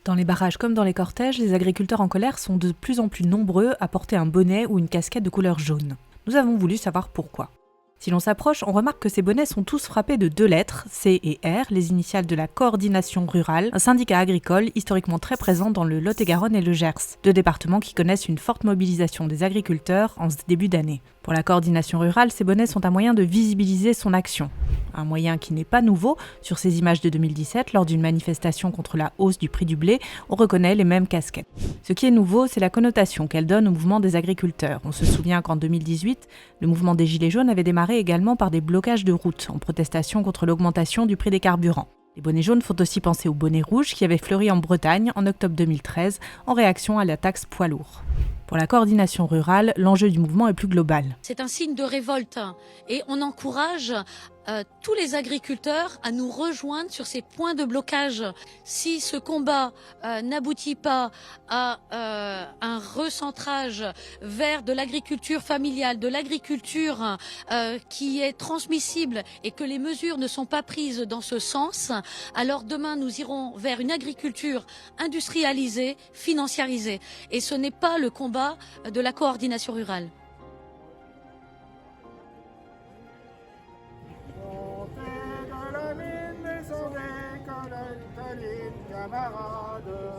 Dans les barrages comme dans les cortèges, les agriculteurs en colère sont de plus en plus nombreux à porter un bonnet ou une casquette de couleur jaune. Nous avons voulu savoir pourquoi. Si l'on s'approche, on remarque que ces bonnets sont tous frappés de 2 lettres, C et R, les initiales de la Coordination Rurale, un syndicat agricole historiquement très présent dans le Lot-et-Garonne et le Gers, 2 départements qui connaissent une forte mobilisation des agriculteurs en ce début d'année. Pour la Coordination Rurale, ces bonnets sont un moyen de visibiliser son action. Un moyen qui n'est pas nouveau. Sur ces images de 2017, lors d'une manifestation contre la hausse du prix du blé, on reconnaît les mêmes casquettes. Ce qui est nouveau, c'est la connotation qu'elle donne au mouvement des agriculteurs. On se souvient qu'en 2018, le mouvement des Gilets jaunes avait démarré également par des blocages de routes, en protestation contre l'augmentation du prix des carburants. Les bonnets jaunes font aussi penser aux bonnets rouges qui avaient fleuri en Bretagne en octobre 2013 en réaction à la taxe poids lourd. Pour la coordination rurale, l'enjeu du mouvement est plus global. C'est un signe de révolte et on encourage tous les agriculteurs à nous rejoindre sur ces points de blocage. Si ce combat n'aboutit pas à un recentrage vers de l'agriculture familiale, de l'agriculture qui est transmissible et que les mesures ne sont pas prises dans ce sens, alors demain nous irons vers une agriculture industrialisée, financiarisée. Et ce n'est pas le combat de la coordination rurale. Montez dans la mine des sauver, quand la Italie, camarades.